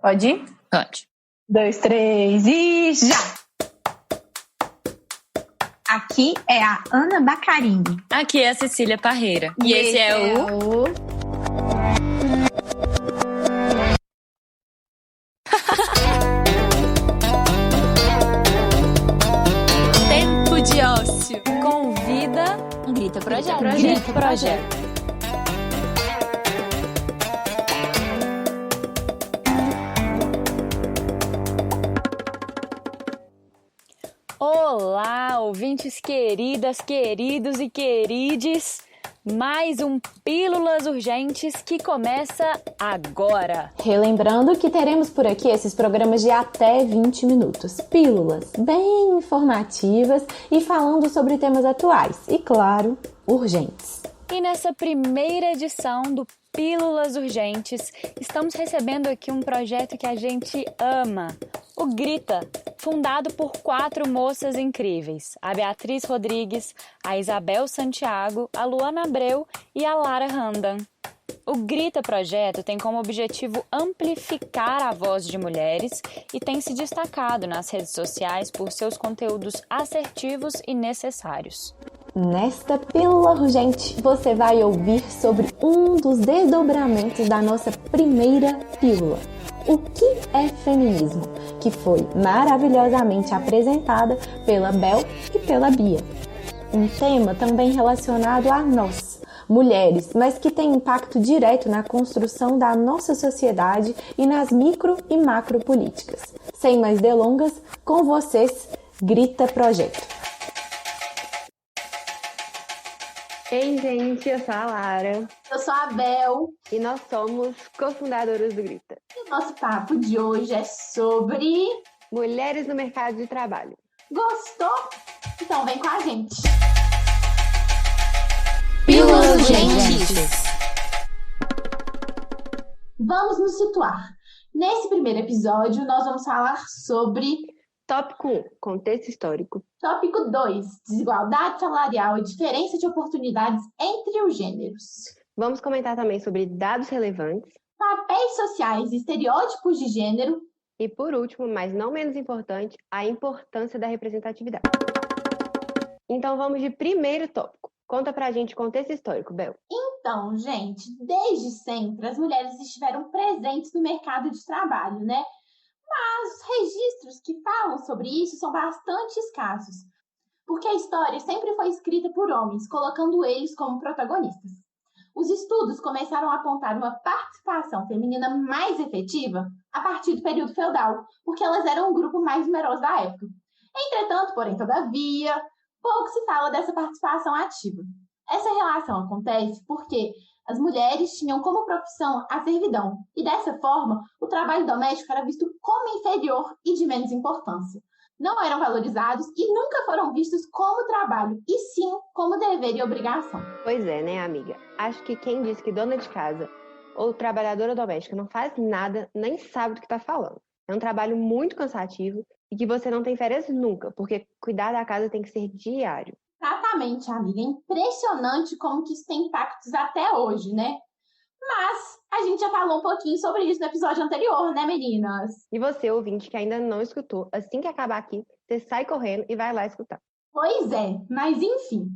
Pode ir? Pode. 2, 3 e já! Aqui é a Ana Bacarini. Aqui é a Cecília Parreira. E esse é o... Tempo de ócio. Convida... Grita Projeto. Grita Projeto. Olá, ouvintes queridas, queridos e querides. Mais um Pílulas Urgentes que começa agora. Relembrando que teremos por aqui esses programas de até 20 minutos. Pílulas bem informativas e falando sobre temas atuais e, claro, urgentes. E nessa primeira edição do Pílulas Urgentes, estamos recebendo aqui um projeto que a gente ama, o Grita, fundado por 4 moças incríveis, a Beatriz Rodrigues, a Isabel Santiago, a Luana Abreu e a Lara Randan. O Grita Projeto tem como objetivo amplificar a voz de mulheres e tem se destacado nas redes sociais por seus conteúdos assertivos e necessários. Nesta Pílula Urgente, você vai ouvir sobre um dos desdobramentos da nossa primeira pílula. O que é feminismo? Que foi maravilhosamente apresentada pela Bel e pela Bia. Um tema também relacionado a nós, mulheres, mas que tem impacto direto na construção da nossa sociedade e nas micro e macro políticas. Sem mais delongas, com vocês, Grita Projeto. Ei, gente, eu sou a Lara. Eu sou a Bel. E nós somos cofundadoras do Grita. E o nosso papo de hoje é sobre... mulheres no mercado de trabalho. Gostou? Então vem com a gente. Pílulas Urgentes. Vamos nos situar. Nesse primeiro episódio, nós vamos falar sobre... Tópico 1, contexto histórico. Tópico 2, desigualdade salarial e diferença de oportunidades entre os gêneros. Vamos comentar também sobre dados relevantes. Papéis sociais e estereótipos de gênero. E por último, mas não menos importante, a importância da representatividade. Então vamos de primeiro tópico. Conta pra gente o contexto histórico, Bel. Então, gente, desde sempre as mulheres estiveram presentes no mercado de trabalho, né? Mas os registros que falam sobre isso são bastante escassos, porque a história sempre foi escrita por homens, colocando eles como protagonistas. Os estudos começaram a apontar uma participação feminina mais efetiva a partir do período feudal, porque elas eram o grupo mais numeroso da época. Entretanto, porém, todavia, pouco se fala dessa participação ativa. Essa relação acontece porque as mulheres tinham como profissão a servidão, e dessa forma, o trabalho doméstico era visto como inferior e de menos importância. Não eram valorizados e nunca foram vistos como trabalho, e sim como dever e obrigação. Pois é, né, amiga? Acho que quem diz que dona de casa ou trabalhadora doméstica não faz nada, nem sabe do que está falando. É um trabalho muito cansativo e que você não tem férias nunca, porque cuidar da casa tem que ser diário. Exatamente, amiga. É impressionante como que isso tem impactos até hoje, né? Mas a gente já falou um pouquinho sobre isso no episódio anterior, né, meninas? E você, ouvinte, que ainda não escutou, assim que acabar aqui, você sai correndo e vai lá escutar. Pois é, mas enfim.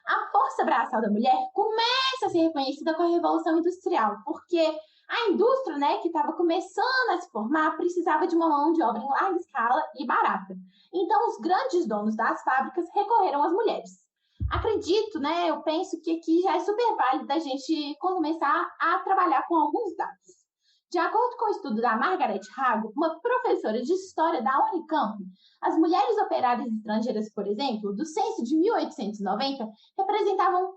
A força braçal da mulher começa a ser reconhecida com a Revolução Industrial, porque a indústria, né, que estava começando a se formar, precisava de uma mão de obra em larga escala e barata. Então, os grandes donos das fábricas recorreram às mulheres. Acredito, né, eu penso que aqui já é super válido da gente começar a trabalhar com alguns dados. De acordo com o estudo da Margaret Hago, uma professora de História da Unicamp, as mulheres operárias estrangeiras, por exemplo, do censo de 1890, representavam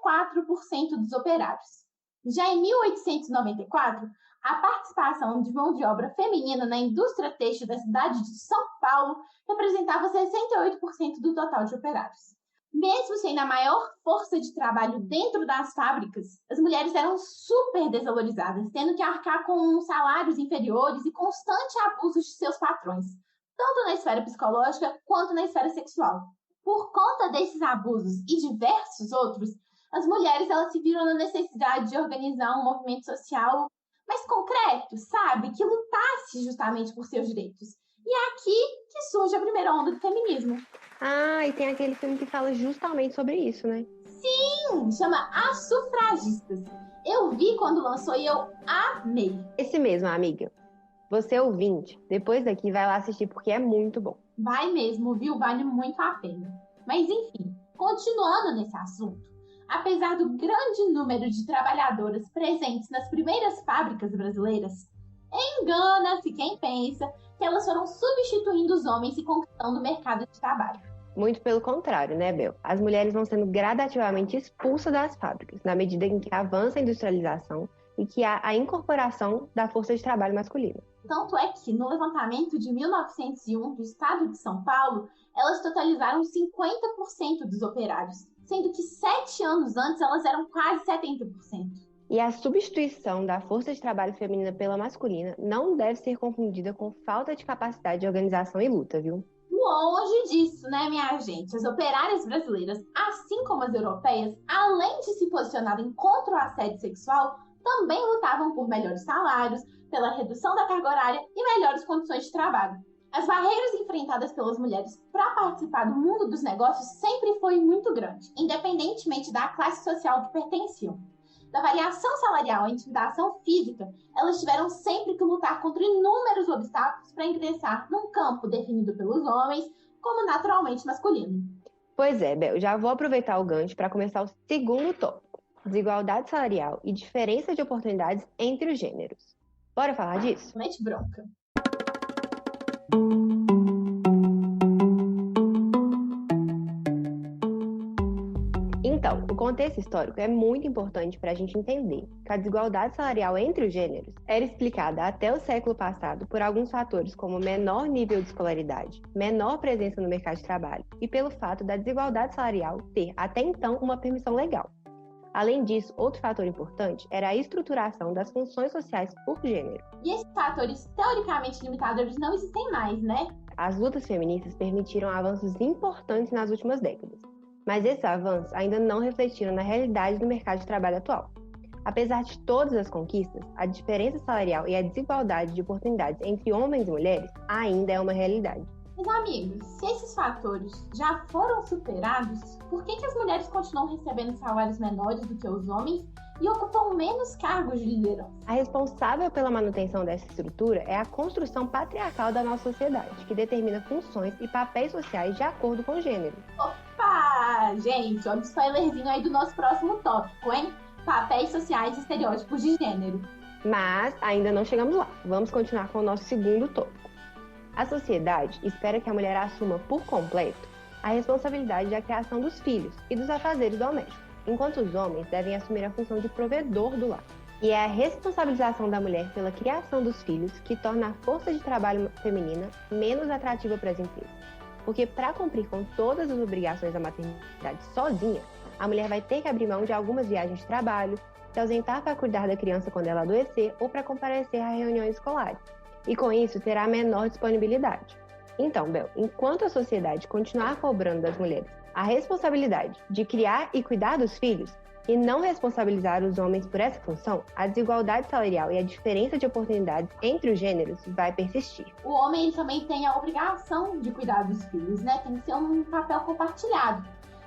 34% dos operários. Já em 1894, a participação de mão de obra feminina na indústria têxtil da cidade de São Paulo representava 68% do total de operários. Mesmo sendo a maior força de trabalho dentro das fábricas, as mulheres eram super desvalorizadas, tendo que arcar com salários inferiores e constante abuso de seus patrões, tanto na esfera psicológica quanto na esfera sexual. Por conta desses abusos e diversos outros, as mulheres elas se viram na necessidade de organizar um movimento social mais concreto, sabe? Que lutasse lutasse justamente por seus direitos. E é aqui que surge a primeira onda do feminismo. Ah, e tem aquele filme que fala justamente sobre isso, né? Sim, chama As Sufragistas. Eu vi quando lançou e eu amei. Esse mesmo, amiga. Você ouvinte, depois daqui vai lá assistir porque é muito bom. Vai mesmo, viu? Vale muito a pena. Mas enfim, continuando nesse assunto, apesar do grande número de trabalhadoras presentes nas primeiras fábricas brasileiras, engana-se quem pensa que elas foram substituindo os homens e conquistando o mercado de trabalho. Muito pelo contrário, né, Bel? As mulheres vão sendo gradativamente expulsas das fábricas, na medida em que avança a industrialização e que há a incorporação da força de trabalho masculina. Tanto é que, no levantamento de 1901 do estado de São Paulo, elas totalizaram 50% dos operários, sendo que 7 anos antes elas eram quase 70%. E a substituição da força de trabalho feminina pela masculina não deve ser confundida com falta de capacidade de organização e luta, viu? Longe disso, né, minha gente? As operárias brasileiras, assim como as europeias, além de se posicionarem contra o assédio sexual, também lutavam por melhores salários, pela redução da carga horária e melhores condições de trabalho. As barreiras enfrentadas pelas mulheres para participar do mundo dos negócios sempre foi muito grande, independentemente da classe social que pertenciam. Da variação salarial à intimidação física, elas tiveram sempre que lutar contra inúmeros obstáculos para ingressar num campo definido pelos homens como naturalmente masculino. Pois é, Bel, já vou aproveitar o gancho para começar o segundo tópico: desigualdade salarial e diferença de oportunidades entre os gêneros. Bora falar disso? Mete bronca. Então, o contexto histórico é muito importante para a gente entender que a desigualdade salarial entre os gêneros era explicada até o século passado por alguns fatores como menor nível de escolaridade, menor presença no mercado de trabalho e pelo fato da desigualdade salarial ter, até então, uma permissão legal. Além disso, outro fator importante era a estruturação das funções sociais por gênero. E esses fatores teoricamente limitadores não existem mais, né? As lutas feministas permitiram avanços importantes nas últimas décadas, mas esses avanços ainda não refletiram na realidade do mercado de trabalho atual. Apesar de todas as conquistas, a diferença salarial e a desigualdade de oportunidades entre homens e mulheres ainda é uma realidade. Mas, amigos, se esses fatores já foram superados, por que as mulheres continuam recebendo salários menores do que os homens e ocupam menos cargos de liderança? A responsável pela manutenção dessa estrutura é a construção patriarcal da nossa sociedade, que determina funções e papéis sociais de acordo com o gênero. Opa! Gente, olha o spoilerzinho aí do nosso próximo tópico, hein? Papéis sociais e estereótipos de gênero. Mas ainda não chegamos lá. Vamos continuar com o nosso segundo tópico. A sociedade espera que a mulher assuma por completo a responsabilidade da criação dos filhos e dos afazeres domésticos, enquanto os homens devem assumir a função de provedor do lar. E é a responsabilização da mulher pela criação dos filhos que torna a força de trabalho feminina menos atrativa para as empresas. Porque para cumprir com todas as obrigações da maternidade sozinha, a mulher vai ter que abrir mão de algumas viagens de trabalho, se ausentar para cuidar da criança quando ela adoecer ou para comparecer a reuniões escolares. E com isso terá menor disponibilidade. Então, Bel, enquanto a sociedade continuar cobrando das mulheres a responsabilidade de criar e cuidar dos filhos e não responsabilizar os homens por essa função, a desigualdade salarial e a diferença de oportunidades entre os gêneros vai persistir. O homem ele também tem a obrigação de cuidar dos filhos, né? Tem que ser um papel compartilhado.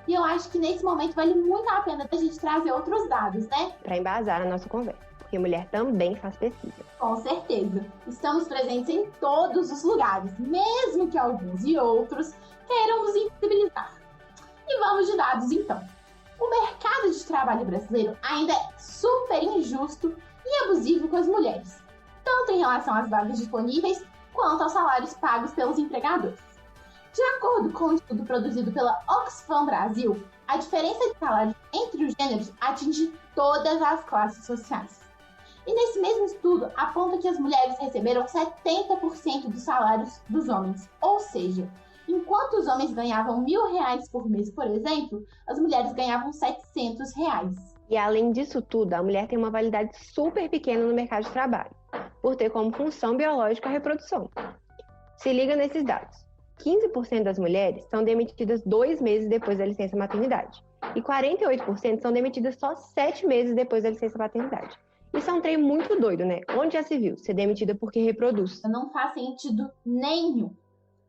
E eu acho que nesse momento vale muito a pena a gente trazer outros dados, né? Para embasar a nossa conversa, porque mulher também faz pesquisa. Com certeza. Estamos presentes em todos os lugares, mesmo que alguns e outros queiram nos invisibilizar. E vamos de dados, então. O mercado de trabalho brasileiro ainda é super injusto e abusivo com as mulheres, tanto em relação às vagas disponíveis quanto aos salários pagos pelos empregadores. De acordo com um estudo produzido pela Oxfam Brasil, a diferença de salário entre os gêneros atinge todas as classes sociais. E nesse mesmo estudo, aponta que as mulheres receberam 70% dos salários dos homens. Ou seja, enquanto os homens ganhavam R$1.000 por mês, por exemplo, as mulheres ganhavam R$700. E além disso tudo, a mulher tem uma validade super pequena no mercado de trabalho, por ter como função biológica a reprodução. Se liga nesses dados. 15% das mulheres são demitidas 2 meses depois da licença maternidade. E 48% são demitidas só 7 meses depois da licença maternidade. Isso é um trem muito doido, né? Onde já se viu ser demitida porque reproduz? Não faz sentido nenhum.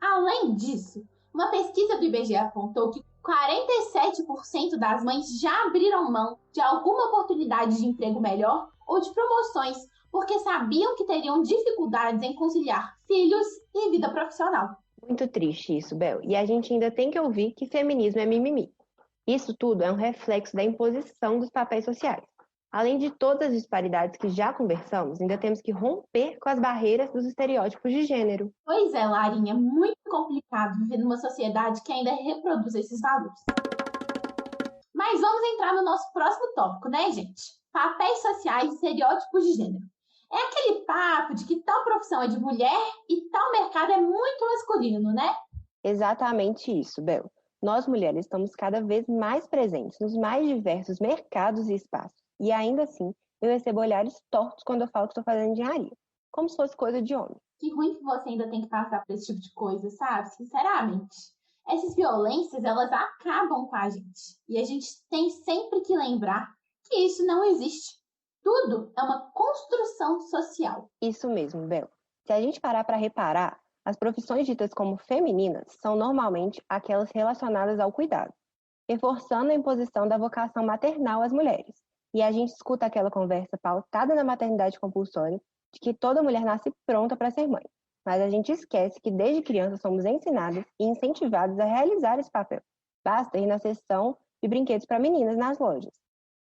Além disso, uma pesquisa do IBGE apontou que 47% das mães já abriram mão de alguma oportunidade de emprego melhor ou de promoções, porque sabiam que teriam dificuldades em conciliar filhos e vida profissional. Muito triste isso, Bel. E a gente ainda tem que ouvir que feminismo é mimimi. Isso tudo é um reflexo da imposição dos papéis sociais. Além de todas as disparidades que já conversamos, ainda temos que romper com as barreiras dos estereótipos de gênero. Pois é, Larinha, é muito complicado viver numa sociedade que ainda reproduz esses valores. Mas vamos entrar no nosso próximo tópico, né, gente? Papéis sociais e estereótipos de gênero. É aquele papo de que tal profissão é de mulher e tal mercado é muito masculino, né? Exatamente isso, Bel. Nós mulheres estamos cada vez mais presentes nos mais diversos mercados e espaços. E ainda assim, eu recebo olhares tortos quando eu falo que estou fazendo engenharia, como se fosse coisa de homem. Que ruim que você ainda tem que passar por esse tipo de coisa, sabe? Sinceramente. Essas violências, elas acabam com a gente. E a gente tem sempre que lembrar que isso não existe. Tudo é uma construção social. Isso mesmo, Bel. Se a gente parar para reparar, as profissões ditas como femininas são normalmente aquelas relacionadas ao cuidado, reforçando a imposição da vocação maternal às mulheres. E a gente escuta aquela conversa pautada na maternidade compulsória de que toda mulher nasce pronta para ser mãe. Mas a gente esquece que desde criança somos ensinadas e incentivadas a realizar esse papel. Basta ir na seção de brinquedos para meninas nas lojas.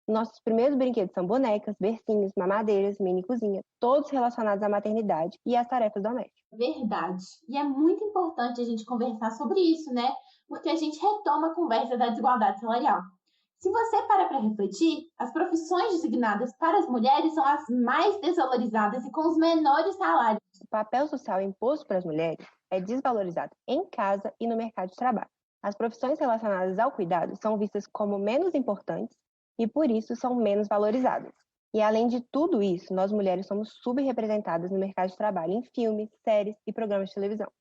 Nossos primeiros brinquedos são bonecas, bercinhos, mamadeiras, mini cozinha, todos relacionados à maternidade e às tarefas domésticas. Verdade. E é muito importante a gente conversar sobre isso, né? Porque a gente retoma a conversa da desigualdade salarial. Se você para refletir, as profissões designadas para as mulheres são as mais desvalorizadas e com os menores salários. O papel social imposto para as mulheres é desvalorizado em casa e no mercado de trabalho. As profissões relacionadas ao cuidado são vistas como menos importantes e, por isso, são menos valorizadas. E, além de tudo isso, nós mulheres somos subrepresentadas no mercado de trabalho em filmes, séries e programas de televisão.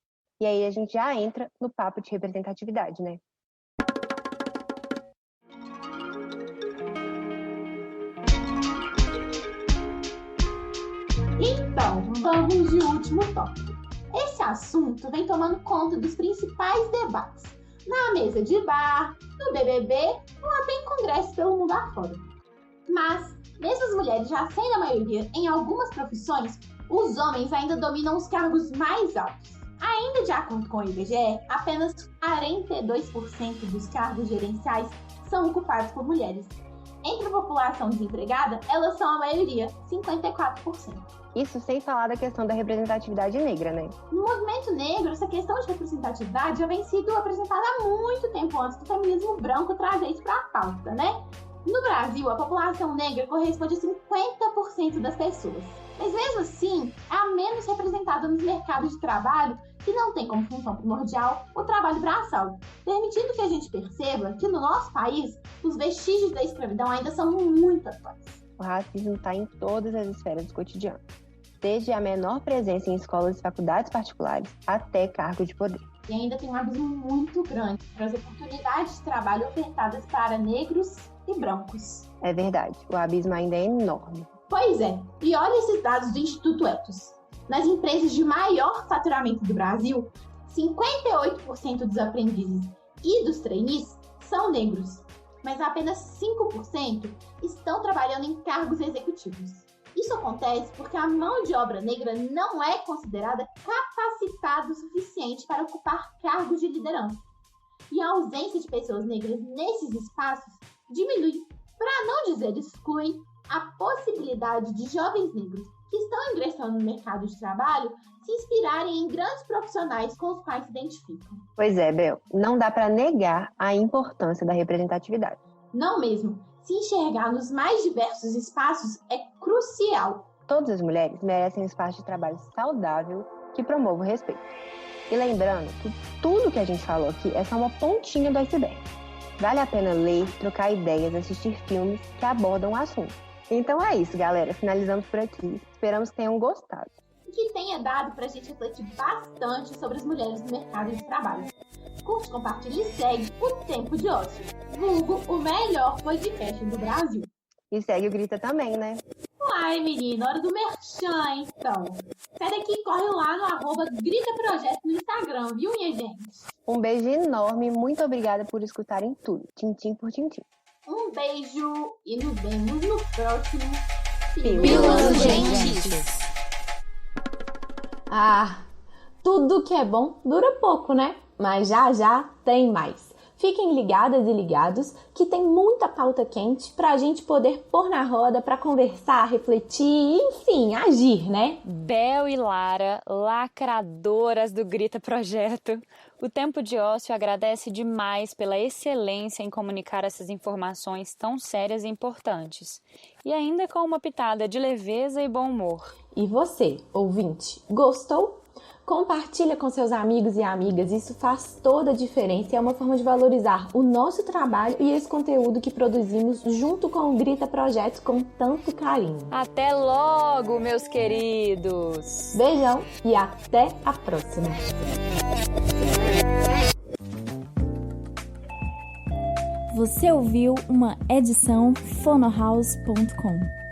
E aí a gente já entra no papo de representatividade, né? Então, vamos de último tópico. Esse assunto vem tomando conta dos principais debates, na mesa de bar, no BBB ou até em congressos pelo mundo afora. Mas, mesmo as mulheres já sendo a maioria em algumas profissões, os homens ainda dominam os cargos mais altos. Ainda de acordo com o IBGE, apenas 42% dos cargos gerenciais são ocupados por mulheres. Entre a população desempregada, elas são a maioria, 54%. Isso sem falar da questão da representatividade negra, né? No movimento negro, essa questão de representatividade já vem sido apresentada há muito tempo antes do feminismo branco trazer isso para a pauta, né? No Brasil, a população negra corresponde a 50% das pessoas. Mas mesmo assim, é a menos representada nos mercados de trabalho que não tem como função primordial o trabalho braçal, permitindo que a gente perceba que no nosso país, os vestígios da escravidão ainda são muito atuais. O racismo está em todas as esferas do cotidiano, desde a menor presença em escolas e faculdades particulares até cargo de poder. E ainda tem um abismo muito grande para as oportunidades de trabalho ofertadas para negros e brancos. É verdade, o abismo ainda é enorme. Pois é, e olha esses dados do Instituto Ethos. Nas empresas de maior faturamento do Brasil, 58% dos aprendizes e dos trainees são negros, mas apenas 5% estão trabalhando em cargos executivos. Isso acontece porque a mão de obra negra não é considerada capacitada o suficiente para ocupar cargos de liderança. E a ausência de pessoas negras nesses espaços diminui, para não dizer exclui, a possibilidade de jovens negros que estão ingressando no mercado de trabalho se inspirarem em grandes profissionais com os quais se identificam. Pois é, Bel, não dá para negar a importância da representatividade. Não mesmo. Se enxergar nos mais diversos espaços é crucial. Todas as mulheres merecem um espaço de trabalho saudável que promova o respeito. E lembrando que tudo que a gente falou aqui é só uma pontinha do iceberg. Vale a pena ler, trocar ideias, assistir filmes que abordam o assunto. Então é isso, galera. Finalizamos por aqui. Esperamos que tenham gostado. E que tenha dado pra gente refletir bastante sobre as mulheres no mercado de trabalho. Curte, compartilha e segue o Tempo de Ócio, vulgo o melhor podcast do Brasil. E segue o Grita também, né? Claro! Ai, menina, hora do merchan, então. Sai daqui e corre lá no @gritaprojeto no Instagram, viu, minha gente? Um beijo enorme, muito obrigada por escutarem tudo. Tintim por tintim. Um beijo e nos vemos no próximo Pílulas Urgentes. Ah, tudo que é bom dura pouco, né? Mas já já tem mais. Fiquem ligadas e ligados que tem muita pauta quente pra gente poder pôr na roda pra conversar, refletir e, enfim, agir, né? Bel e Lara, lacradoras do Grita Projeto. O Tempo de Ócio agradece demais pela excelência em comunicar essas informações tão sérias e importantes. E ainda com uma pitada de leveza e bom humor. E você, ouvinte, gostou? Compartilha com seus amigos e amigas, isso faz toda a diferença e é uma forma de valorizar o nosso trabalho e esse conteúdo que produzimos junto com o Grita Projeto com tanto carinho. Até logo, meus queridos! Beijão e até a próxima! Você ouviu uma edição fonohouse.com.